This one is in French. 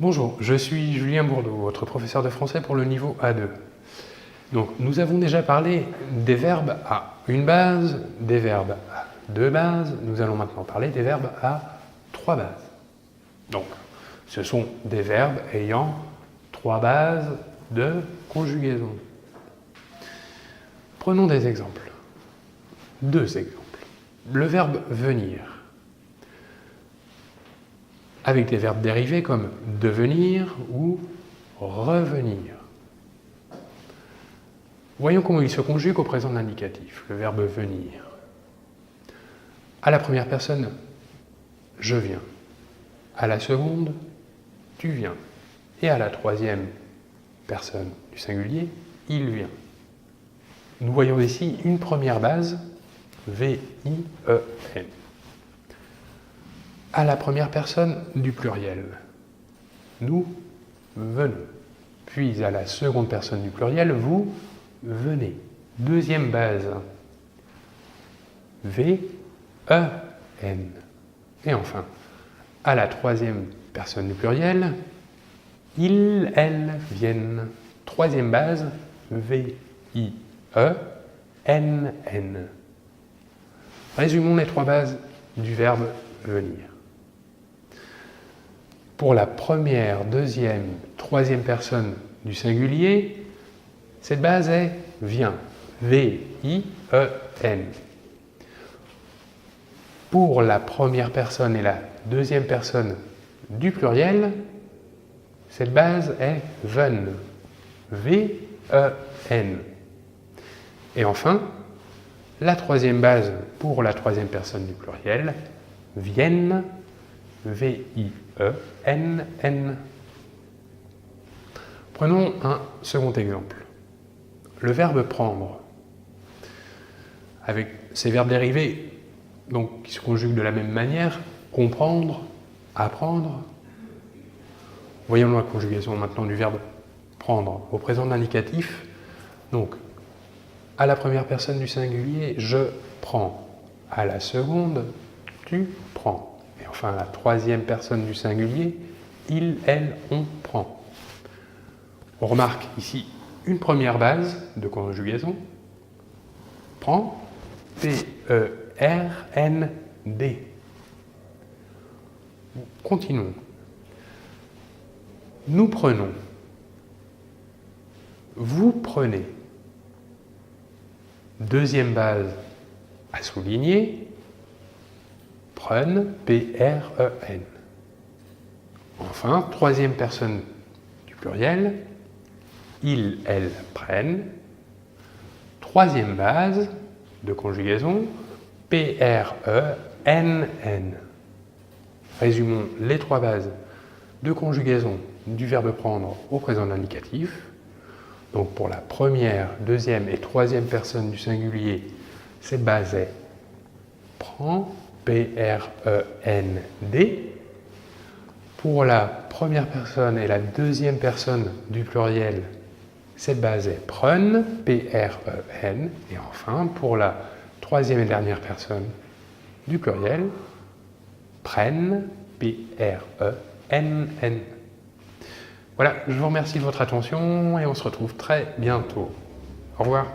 Bonjour, je suis Julien Bourdeau, votre professeur de français pour le niveau A2. Donc, nous avons déjà parlé des verbes à une base, des verbes à deux bases. Nous allons maintenant parler des verbes à trois bases. Donc, ce sont des verbes ayant trois bases de conjugaison. Prenons des exemples. Deux exemples. Le verbe venir, avec des verbes dérivés comme devenir ou revenir. Voyons comment il se conjugue au présent de l'indicatif, le verbe venir. À la première personne, je viens. À la seconde, tu viens. Et à la troisième personne du singulier, il vient. Nous voyons ici une première base, V-I-E-N. À la première personne du pluriel, nous venons. Puis à la seconde personne du pluriel, vous venez. Deuxième base, V-E-N. Et enfin, à la troisième personne du pluriel, ils, elles viennent. Troisième base, V-I-E-N-N. Résumons les trois bases du verbe venir. Pour la première, deuxième, troisième personne du singulier, cette base est vient, V-I-E-N. Pour la première personne et la deuxième personne du pluriel, cette base est ven, V-E-N. Et enfin, la troisième base pour la troisième personne du pluriel, viennent, V-I-E-N-N. Prenons un second exemple. Le verbe prendre, avec ces verbes dérivés donc, qui se conjuguent de la même manière, comprendre, apprendre. Voyons la conjugaison maintenant du verbe prendre au présent de l'indicatif. Donc, à la première personne du singulier, je prends. À la seconde, tu prends. Et enfin, la troisième personne du singulier, il, elle, on prend. On remarque ici une première base de conjugaison. Prend, P-E-R-N-D. Continuons. Nous prenons. Vous prenez. Deuxième base à souligner. Prennent, P-R-E-N. Enfin, troisième personne du pluriel, ils, elles prennent. Troisième base de conjugaison, P-R-E-N-N. Résumons les trois bases de conjugaison du verbe prendre au présent de l'indicatif. Donc pour la première, deuxième et troisième personne du singulier, cette base est prend, P-R-E-N-D. Pour la première personne et la deuxième personne du pluriel, cette base est prennent, P-R-E-N. Et enfin, pour la troisième et dernière personne du pluriel, prennent, P-R-E-N-N. Voilà, je vous remercie de votre attention et on se retrouve très bientôt. Au revoir.